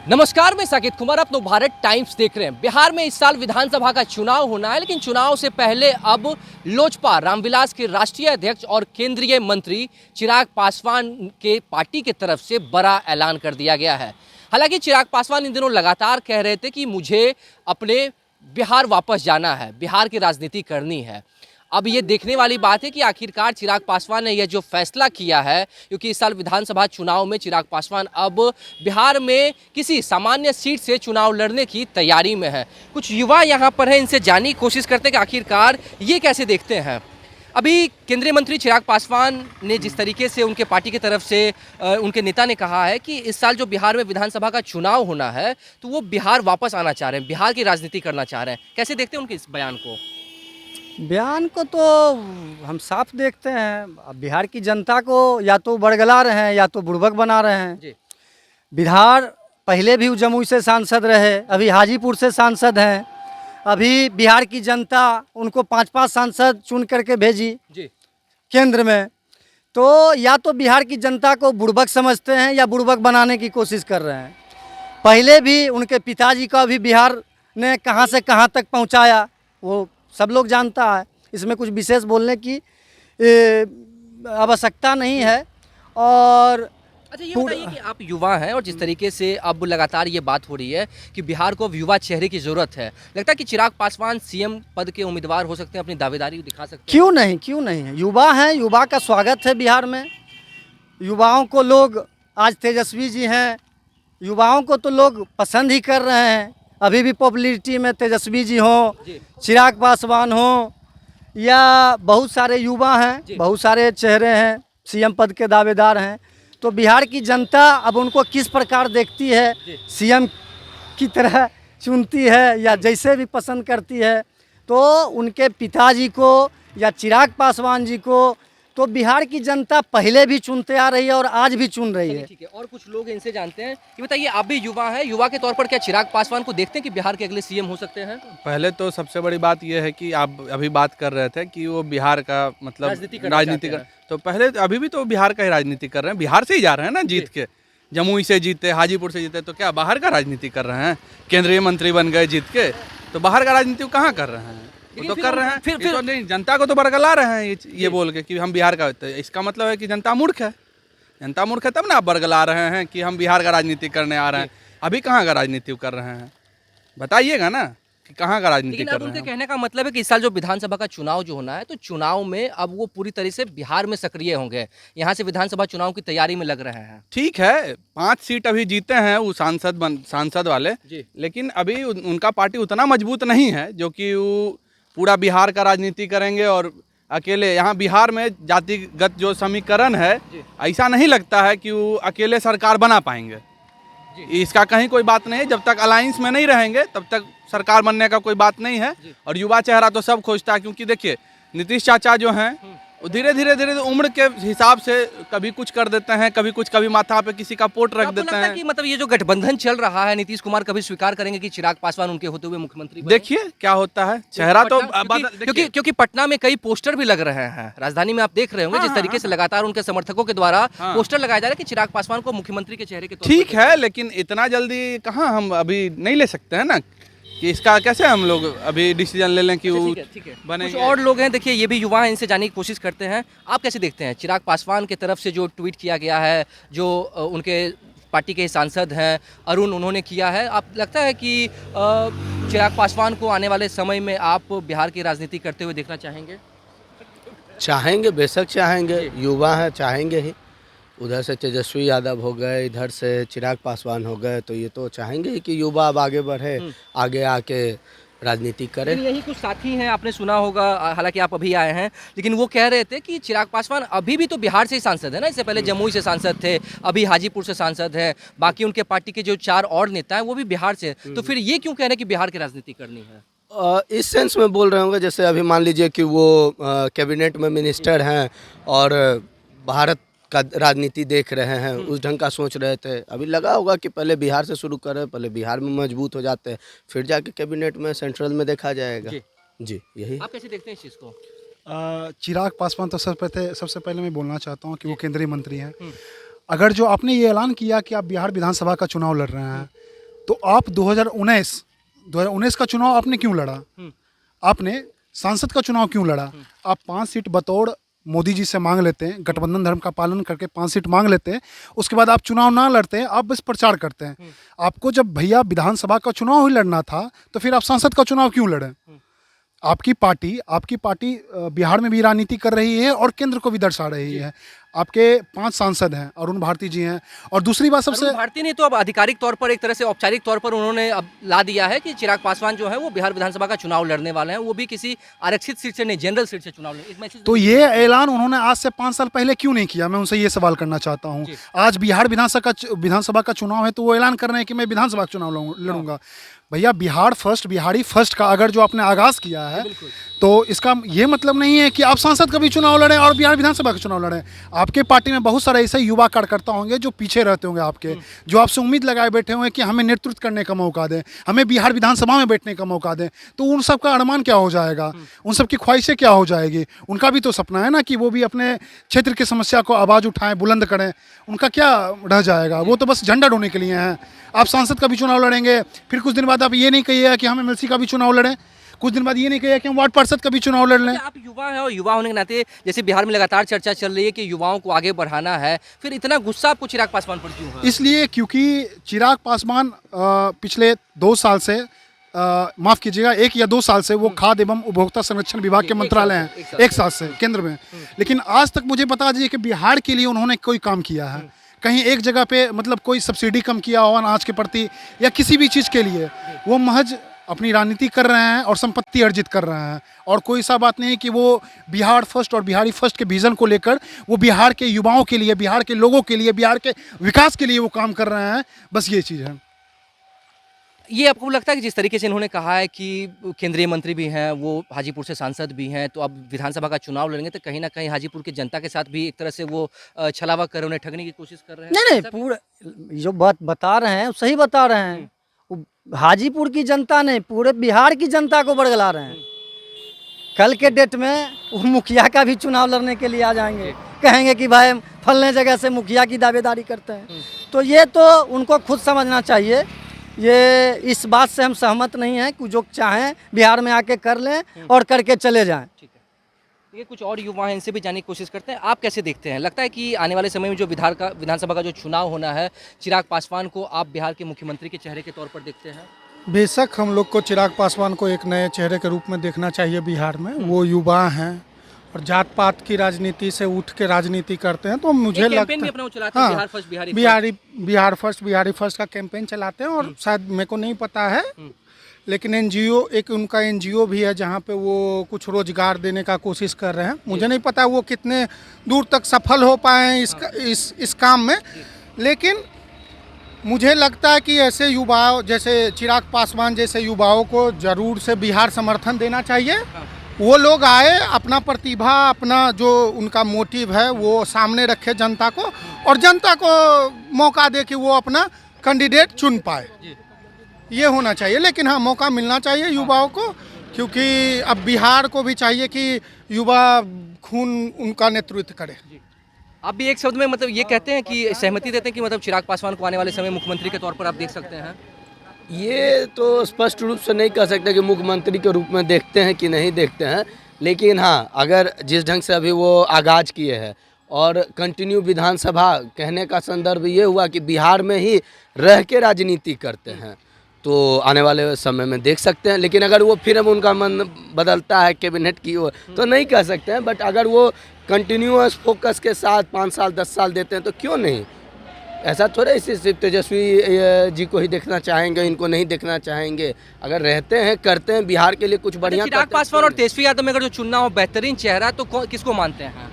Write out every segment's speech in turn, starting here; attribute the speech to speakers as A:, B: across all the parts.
A: नमस्कार, मैं साकेत कुमार। आप लोग भारत टाइम्स देख रहे हैं। बिहार में इस साल विधानसभा का चुनाव होना है, लेकिन चुनाव से पहले अब लोजपा रामविलास के राष्ट्रीय अध्यक्ष और केंद्रीय मंत्री चिराग पासवान के पार्टी की तरफ से बड़ा ऐलान कर दिया गया है। हालांकि चिराग पासवान इन दिनों लगातार कह रहे थे कि मुझे अपने बिहार वापस जाना है, बिहार की राजनीति करनी है। अब ये देखने वाली बात है कि आखिरकार चिराग पासवान ने यह जो फैसला किया है, क्योंकि इस साल विधानसभा चुनाव में चिराग पासवान अब बिहार में किसी सामान्य सीट से चुनाव लड़ने की तैयारी में है। कुछ युवा यहाँ पर हैं, इनसे जानने की कोशिश करते हैं कि आखिरकार ये कैसे देखते हैं। अभी केंद्रीय मंत्री चिराग पासवान ने जिस तरीके से उनके पार्टी की तरफ से उनके नेता ने कहा है कि इस साल जो बिहार में विधानसभा का चुनाव होना है, तो वो बिहार वापस आना चाह रहे हैं, बिहार की राजनीति करना चाह रहे हैं। कैसे देखते हैं उनके इस बयान को?
B: बयान को तो हम साफ देखते हैं। अब बिहार की जनता को या तो बरगला रहे हैं या तो बुड़बक बना रहे हैं
A: जी।
B: बिहार पहले भी जमुई से सांसद रहे, अभी हाजीपुर से सांसद हैं। अभी बिहार की जनता उनको 5-5 सांसद चुन करके भेजी
A: जी।
B: केंद्र में। तो या तो बिहार की जनता को बुड़बक समझते हैं या बुड़बक बनाने की कोशिश कर रहे हैं। पहले भी उनके पिताजी का भी बिहार ने कहां से कहां तक पहुंचाया वो सब लोग जानता है। इसमें कुछ विशेष बोलने की आवश्यकता नहीं है। और
A: अच्छा, ये बताइए कि आप युवा हैं और जिस तरीके से अब लगातार ये बात हो रही है कि बिहार को अब युवा चेहरे की ज़रूरत है, लगता है कि चिराग पासवान सीएम पद के उम्मीदवार हो सकते हैं, अपनी दावेदारी दिखा सकते हैं?
B: क्यों नहीं, क्यों नहीं है। युवा हैं, युवा का स्वागत है बिहार में। युवाओं को लोग आज तेजस्वी जी हैं, युवाओं को तो लोग पसंद ही कर रहे हैं। अभी भी पॉपुलरिटी में तेजस्वी जी हों, चिराग पासवान हों, या बहुत सारे युवा हैं, बहुत सारे चेहरे हैं, सीएम पद के दावेदार हैं। तो बिहार की जनता अब उनको किस प्रकार देखती है, सीएम की तरह चुनती है या जैसे भी पसंद करती है, तो उनके पिताजी को या चिराग पासवान जी को तो बिहार की जनता पहले भी चुनते आ रही है और आज भी चुन रही है।
A: ठीक है, और कुछ लोग इनसे जानते हैं कि बताइए, आप भी युवा हैं, युवा के तौर पर क्या चिराग पासवान को देखते हैं कि बिहार के अगले सीएम हो सकते हैं?
C: पहले तो सबसे बड़ी बात यह है कि आप अभी बात कर रहे थे कि वो बिहार का मतलब राजनीति कर, तो पहले अभी भी तो बिहार का ही राजनीति कर रहे हैं, बिहार से ही जा रहे हैं ना जीत के। जमुई से जीते, हाजीपुर से जीते, तो क्या बाहर का राजनीति कर रहे हैं? केंद्रीय मंत्री बन गए जीत के, तो बाहर का राजनीति कहाँ कर रहे हैं? वो तो कर रहे हैं, फिर तो नहीं, जनता को तो बरगला रहे हैं ये बोल के कि हम बिहार का। तो इसका मतलब है कि जनता मूर्ख है। जनता मूर्ख है तब ना आप बरगला रहे हैं कि हम बिहार का राजनीति करने आ रहे हैं। अभी कहाँ का राजनीति कर रहे हैं, बताइएगा ना कि कहाँ का राजनीति कर रहे हैं।
A: उनके कहने का मतलब है कि इस साल जो विधानसभा का चुनाव जो होना है, तो चुनाव में अब वो पूरी तरह से बिहार में सक्रिय होंगे, यहाँ से विधानसभा चुनाव की तैयारी में लग रहे हैं।
C: ठीक है, 5 सीट अभी जीते हैं वो सांसद वाले, लेकिन अभी उनका पार्टी उतना मजबूत नहीं है जो कि वो पूरा बिहार का राजनीति करेंगे। और अकेले यहाँ बिहार में जातिगत जो समीकरण है, ऐसा नहीं लगता है कि वो अकेले सरकार बना पाएंगे। इसका कहीं कोई बात नहीं है। जब तक अलायंस में नहीं रहेंगे तब तक सरकार बनने का कोई बात नहीं है। और युवा चेहरा तो सब खोजता है, क्योंकि देखिए नीतीश चाचा जो हैं वो धीरे धीरे उम्र के हिसाब से कभी कुछ कर देते हैं, कभी माथा पे किसी का पोट रख देते हैं।
A: कि मतलब ये जो गठबंधन चल रहा है, नीतीश कुमार कभी स्वीकार करेंगे कि चिराग पासवान उनके होते हुए मुख्यमंत्री बने?
C: देखिए क्या होता है, चेहरा तो
A: क्योंकि पटना में कई पोस्टर भी लग रहे हैं, राजधानी में आप देख रहे होंगे जिस तरीके से लगातार उनके समर्थकों के द्वारा पोस्टर लगाए जा रहे हैं कि चिराग पासवान को मुख्यमंत्री के चेहरे के तौर पर।
C: ठीक है, लेकिन इतना जल्दी कहाँ हम अभी नहीं ले सकते हैं ना कि इसका कैसे हम लोग अभी डिसीजन ले लें कि वो बनेंगे।
A: कुछ और लोग हैं, देखिए ये भी युवा हैं, इनसे जानने की कोशिश करते हैं। आप कैसे देखते हैं चिराग पासवान की तरफ से जो ट्वीट किया गया है, जो उनके पार्टी के सांसद हैं अरुण, उन्होंने किया है, आप लगता है कि चिराग पासवान को आने वाले समय में आप बिहार की राजनीति करते हुए देखना चाहेंगे?
D: चाहेंगे, बेशक चाहेंगे, युवा हैं, चाहेंगे ही। उधर से तेजस्वी यादव हो गए, इधर से चिराग पासवान हो गए, तो ये तो चाहेंगे ही कि युवा अब आगे बढ़े, आगे आके राजनीति करें।
A: यही कुछ साथी हैं, आपने सुना होगा, हालांकि आप अभी आए हैं, लेकिन वो कह रहे थे कि चिराग पासवान अभी भी तो बिहार से ही सांसद है ना, इससे पहले जमुई से सांसद थे, अभी हाजीपुर से सांसद है, बाकी उनके पार्टी के जो 4 और नेता हैं वो भी बिहार से। तो फिर ये क्यों कह रहे हैं कि बिहार की राजनीति करनी है?
D: इस सेंस में बोल रहे होंगे, जैसे अभी मान लीजिए कि वो कैबिनेट में मिनिस्टर हैं और भारत का राजनीति देख रहे हैं, उस ढंग का सोच रहे थे। अभी लगा होगा कि पहले बिहार से शुरू करें, पहले बिहार में मजबूत हो जाते हैं, फिर जाके कैबिनेट में, सेंट्रल में देखा जाएगा। जी यही।
A: आप कैसे देखते हैं इस चीज़ को?
E: चिराग पासवान तो सबसे पहले मैं बोलना चाहता हूँ कि वो केंद्रीय मंत्री हैं। अगर जो आपने ये ऐलान किया कि आप बिहार विधानसभा का चुनाव लड़ रहे हैं, तो आप 2019 का चुनाव आपने क्यों लड़ा? आपने सांसद का चुनाव क्यों लड़ा? आप 5 सीट बतौर मोदी जी से मांग लेते हैं, गठबंधन धर्म का पालन करके 5 सीट मांग लेते हैं, उसके बाद आप चुनाव ना लड़ते हैं, आप बस प्रचार करते हैं। आपको जब भैया विधानसभा का चुनाव ही लड़ना था तो फिर आप सांसद का चुनाव क्यों लड़े? आपकी पार्टी बिहार में भी राजनीति कर रही है और केंद्र को भी दर्शा रही है। आपके 5 सांसद हैं, अरुण भारती जी हैं, और दूसरी बात सबसे
A: अरुण भारती ने तो अब आधिकारिक तौर पर, एक तरह से औपचारिक तौर पर उन्होंने अब ला दिया है कि चिराग पासवान जो है वो बिहार विधानसभा का चुनाव लड़ने वाले हैं, वो भी किसी आरक्षित सीट से नहीं, जनरल सीट से चुनाव लड़ने। एक मैसेज
E: तो ये ऐलान उन्होंने आज से 5 साल पहले क्यों नहीं किया? मैं उनसे ये सवाल करना चाहता हूँ। आज बिहार विधानसभा का चुनाव है तो वो ऐलान कर रहे हैं कि मैं विधानसभा का चुनाव लड़ूंगा। भैया बिहार फर्स्ट, बिहारी फर्स्ट का अगर जो आपने आगाज़ किया है तो इसका ये मतलब नहीं है कि आप सांसद का भी चुनाव लड़ें और बिहार विधानसभा का चुनाव लड़ें। आपके पार्टी में बहुत सारे ऐसे युवा कार्यकर्ता होंगे जो पीछे रहते होंगे आपके, जो आपसे उम्मीद लगाए बैठे होंगे कि हमें नेतृत्व करने का मौका दें, हमें बिहार विधानसभा में बैठने का मौका दें। तो उन सब का अरमान क्या हो जाएगा? उन सब की ख्वाहिशें क्या हो जाएगी? उनका भी तो सपना है ना कि वो भी अपने क्षेत्र की समस्या को आवाज़ उठाएं, बुलंद करें। उनका क्या रह जाएगा? वो तो बस झंडा ढोने के लिए हैं। आप सांसद का भी चुनाव लड़ेंगे, फिर कुछ दिन बाद आप ये नहीं कहिएगा कि हम एमएलसी का भी चुनाव लड़ें, कुछ दिन बाद ये नहीं कहिएगा कि हम वार्ड पार्षद का भी चुनाव लड़ लें।
A: आप युवा हैं और युवा होने के नाते जैसे बिहार में लगातार चर्चा चल रही है कि युवाओं को आगे बढ़ाना है, फिर इतना गुस्सा आपको चिराग पासवान पर क्यों है?
E: इसलिए क्योंकि चिराग पासवान पिछले 2 साल से माफ़ कीजिएगा 1 या 2 साल से वो खाद्य एवं उपभोक्ता संरक्षण विभाग के मंत्रालय हैं, 1 साल से केंद्र में। लेकिन आज तक मुझे बता दीजिए कि बिहार के लिए उन्होंने कोई काम किया है? कहीं एक जगह पे मतलब कोई सब्सिडी कम किया हो अनाज के प्रति या किसी भी चीज़ के लिए? वो महज अपनी राजनीति कर रहे हैं और संपत्ति अर्जित कर रहे हैं, और कोई ऐसा बात नहीं है कि वो बिहार फर्स्ट और बिहारी फर्स्ट के विज़न को लेकर वो बिहार के युवाओं के लिए, बिहार के लोगों के लिए, बिहार के विकास के लिए वो काम कर रहे हैं। बस ये चीज़ है।
A: ये आपको लगता है कि जिस तरीके से इन्होंने कहा है कि केंद्रीय मंत्री भी हैं, वो हाजीपुर से सांसद भी हैं, तो अब विधानसभा का चुनाव लड़ेंगे तो कहीं ना कहीं हाजीपुर की जनता के साथ भी एक तरह से वो छलावा कर उन्हें ठगने की कोशिश कर रहे हैं?
B: नहीं पूरा जो बात बता रहे हैं सही बता रहे हैं। वो हाजीपुर की जनता नहीं, पूरे बिहार की जनता को बरगला रहे हैं। कल के डेट में वो मुखिया का भी चुनाव लड़ने के लिए आ जाएंगे, कहेंगे कि भाई फलने जगह से मुखिया की दावेदारी करते हैं। तो ये तो उनको खुद समझना चाहिए। ये इस बात से हम सहमत नहीं हैं कि जो चाहें बिहार में आके कर लें और करके चले जाएं।
A: ठीक है, ये कुछ और युवा हैं, इनसे भी जानने की कोशिश करते हैं। आप कैसे देखते हैं? लगता है कि आने वाले समय में जो विधानसभा का जो चुनाव होना है, चिराग पासवान को आप बिहार के मुख्यमंत्री के चेहरे के तौर पर देखते हैं?
F: बेशक हम लोग को चिराग पासवान को एक नए चेहरे के रूप में देखना चाहिए बिहार में। वो युवा हैं और जात पात की राजनीति से उठ के राजनीति करते हैं, तो मुझे लगता है
A: अपना वो चलाते हैं, बिहार फर्स्ट
F: बिहारी फर्स्ट का कैंपेन चलाते हैं। और शायद मेरे को नहीं पता है, लेकिन उनका एनजीओ भी है जहाँ पे वो कुछ रोजगार देने का कोशिश कर रहे हैं। मुझे नहीं पता वो कितने दूर तक सफल हो पाए इस काम में, लेकिन मुझे लगता है कि ऐसे युवाओं जैसे चिराग पासवान जैसे युवाओं को जरूर से बिहार समर्थन देना चाहिए। वो लोग आए, अपना प्रतिभा, अपना जो उनका मोटिव है वो सामने रखे जनता को, और जनता को मौका दे कि वो अपना कैंडिडेट चुन पाए। ये होना चाहिए। लेकिन हाँ, मौका मिलना चाहिए युवाओं को, क्योंकि अब बिहार को भी चाहिए कि युवा खून उनका नेतृत्व करे।
A: आप भी एक शब्द में मतलब ये कहते हैं कि सहमति देते हैं कि मतलब चिराग पासवान को आने वाले समय मुख्यमंत्री के तौर पर आप देख सकते हैं?
D: ये तो स्पष्ट रूप से नहीं कह सकते कि मुख्यमंत्री के रूप में देखते हैं कि नहीं देखते हैं, लेकिन हाँ, अगर जिस ढंग से अभी वो आगाज़ किए हैं और कंटिन्यू विधानसभा कहने का संदर्भ ये हुआ कि बिहार में ही रह के राजनीति करते हैं, तो आने वाले समय में देख सकते हैं। लेकिन अगर वो फिर उनका मन बदलता है कैबिनेट की ओर तो नहीं कह सकते हैं, बट अगर वो कंटिन्यूअस फोकस के साथ 5 साल 10 साल देते हैं तो क्यों नहीं। ऐसा थोड़ा इसी सिर्फ तेजस्वी जी को ही देखना चाहेंगे, इनको नहीं देखना चाहेंगे। अगर रहते हैं, करते हैं बिहार के लिए कुछ बढ़िया।
A: चिराग पासवान और तेजस्वी यादव में अगर जो चुनना हो बेहतरीन चेहरा तो किसको मानते हैं?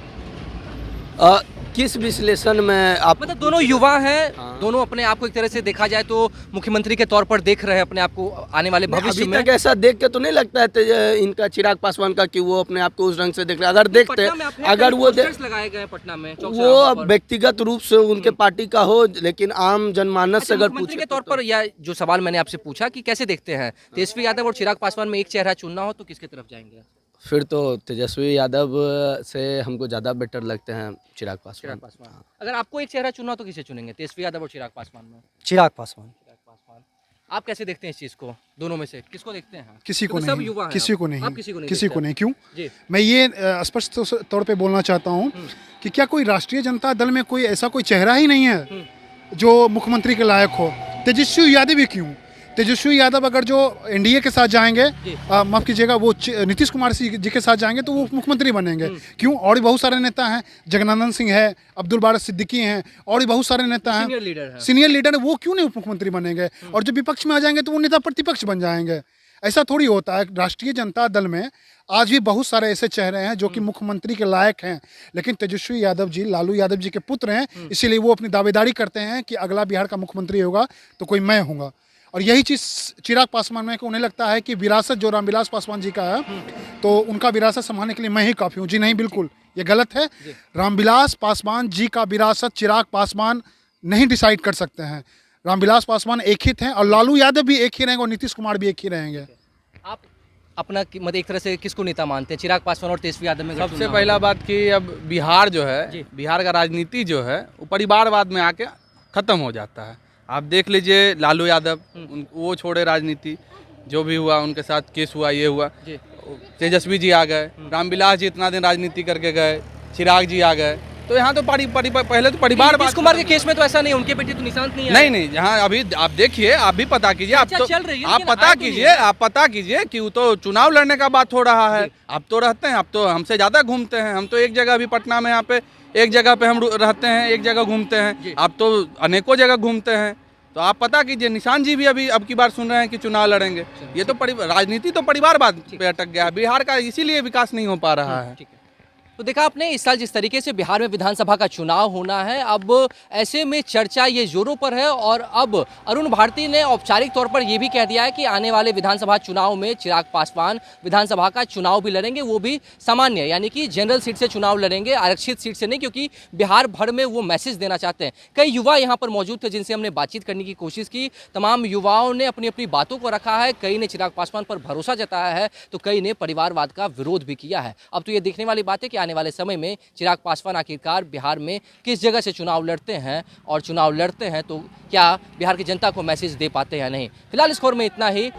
D: किस विश्लेषण में आप
A: मतलब दोनों युवा हैं,
D: हाँ।
A: दोनों अपने आप को एक तरह से देखा जाए तो मुख्यमंत्री के तौर पर देख रहे हैं अपने आप को आने वाले भविष्य में।
D: अभी तक ऐसा देख के तो नहीं लगता है इनका चिराग पासवान का कि वो अपने आप को उस रंग से देख रहे हैं। अगर देखते हैं, अगर वो
A: लगाए गए पटना में,
D: वो अब व्यक्तिगत रूप से उनके पार्टी का हो, लेकिन आम जनमानस से अगर
A: मुख्यमंत्री
D: पूछे
A: के तौर पर, या जो सवाल मैंने आपसे पूछा कि कैसे देखते हैं तेजस्वी यादव और चिराग पासवान में एक चेहरा चुनना हो तो किसकी तरफ जाएंगे?
D: फिर तो तेजस्वी यादव से हमको ज़्यादा बेटर लगते हैं चिराग पासवान।
A: अगर आपको एक चेहरा चुनना हो तो किसे चुनेंगे, तेजस्वी यादव और चिराग पासवान में?
B: चिराग पासवान।
A: आप कैसे देखते हैं इस चीज को? दोनों में से किसको देखते हैं?
E: किसी को
A: क्योंकि सब
E: नहीं,
A: युवा हैं
E: किसी
A: आप।
E: को नहीं,
A: आप किसी को नहीं
E: किसी को
A: देखते?
E: नहीं। क्यों?
A: जी।
E: मैं ये स्पष्ट तौर पे बोलना चाहता हूँ कि क्या कोई राष्ट्रीय जनता दल में कोई ऐसा कोई चेहरा ही नहीं है जो मुख्यमंत्री के लायक हो? तेजस्वी यादव ही क्यों? तेजस्वी यादव अगर जो एनडीए के साथ जाएंगे, माफ कीजिएगा, वो नीतीश कुमार जी के साथ जाएंगे तो वो मुख्यमंत्री बनेंगे। क्यों? और भी बहुत सारे नेता हैं, जगनानंद सिंह है, अब्दुल बारिश सिद्दीकी हैं, और भी बहुत सारे नेता हैं,
A: सीनियर लीडर है।
E: सीनियर लीडर है, वो क्यों नहीं उप मुख्यमंत्री बनेंगे? और जब विपक्ष में आ जाएंगे तो वो नेता प्रतिपक्ष बन जाएंगे। ऐसा थोड़ी होता है। राष्ट्रीय जनता दल में आज भी बहुत सारे ऐसे चेहरे हैं जो कि मुख्यमंत्री के लायक हैं, लेकिन तेजस्वी यादव जी लालू यादव जी के पुत्र हैं, इसीलिए वो अपनी दावेदारी करते हैं कि अगला बिहार का मुख्यमंत्री होगा तो कोई मैं होऊंगा। और यही चीज़ चिराग पासवान में, उन्हें लगता है कि विरासत जो रामविलास पासवान जी का है तो उनका विरासत संभालने के लिए मैं ही काफ़ी हूँ। जी नहीं, बिल्कुल ये गलत है। रामविलास पासवान जी का विरासत चिराग पासवान नहीं डिसाइड कर सकते हैं। रामविलास पासवान एक ही थे और लालू यादव भी एक ही रहेंगे और नीतीश कुमार भी एक ही रहेंगे।
A: आप अपना मतलब एक तरह से किसको नेता मानते हैं, चिराग पासवान और तेजस्वी यादव में? अगर
C: सबसे
A: चुनाव
C: पहला
A: होगा?
C: बात कि अब बिहार जो है,
A: जी।
C: बिहार का राजनीति जो है वो परिवारवाद में आके ख़त्म हो जाता है। आप देख लीजिए लालू यादव, वो छोड़े राजनीति, जो भी हुआ उनके साथ केस हुआ, ये हुआ।
A: जी।
C: तेजस्वी जी आ गए, रामविलास जी इतना दिन राजनीति करके गए, चिराग जी आ गए, तो यहाँ तो पहले तो परिवार।
A: नीतीश कुमार के केस में तो ऐसा नहीं, उनके बेटे तो निशांत नहीं
C: नहीं नहीं, यहाँ अभी आप देखिए, आप भी पता कीजिए, आप
A: चर्चा चल रही है,
C: आप
A: लेकिन
C: पता
A: आया तो नहीं
C: कीजिए,
A: है।
C: आप पता कीजिए कि वो तो चुनाव लड़ने का बात हो रहा है। आप तो रहते हैं, आप तो हमसे ज़्यादा घूमते हैं। हम तो एक जगह अभी पटना में यहाँ पे एक जगह पे हम रहते हैं, एक जगह घूमते हैं। आप तो अनेकों जगह घूमते हैं, तो आप पता कीजिए। निशांत जी भी अभी अब की बार सुन रहे हैं कि चुनाव लड़ेंगे। ये तो राजनीति तो परिवारवाद पे अटक गया है बिहार का, इसीलिए विकास नहीं हो पा रहा है।
A: ठीक है। तो देखा आपने इस साल जिस तरीके से बिहार में विधानसभा का चुनाव होना है, अब ऐसे में चर्चा ये जोरों पर है और अब अरुण भारती ने औपचारिक तौर पर यह भी कह दिया है कि आने वाले विधानसभा चुनाव में चिराग पासवान विधानसभा का चुनाव भी लड़ेंगे, वो भी सामान्य यानी कि जनरल सीट से चुनाव लड़ेंगे, आरक्षित सीट से नहीं, क्योंकि बिहार भर में वो मैसेज देना चाहते हैं। कई युवा यहाँ पर मौजूद थे जिनसे हमने बातचीत करने की कोशिश की। तमाम युवाओं ने अपनी अपनी बातों को रखा है। कई ने चिराग पासवान पर भरोसा जताया है तो कई ने परिवारवाद का विरोध भी किया है। अब तो ये देखने वाली बात है कि आने वाले समय में चिराग पासवान आखिरकार बिहार में किस जगह से चुनाव लड़ते हैं, और चुनाव लड़ते हैं तो क्या बिहार की जनता को मैसेज दे पाते हैं या नहीं। फिलहाल इस खबर में इतना ही।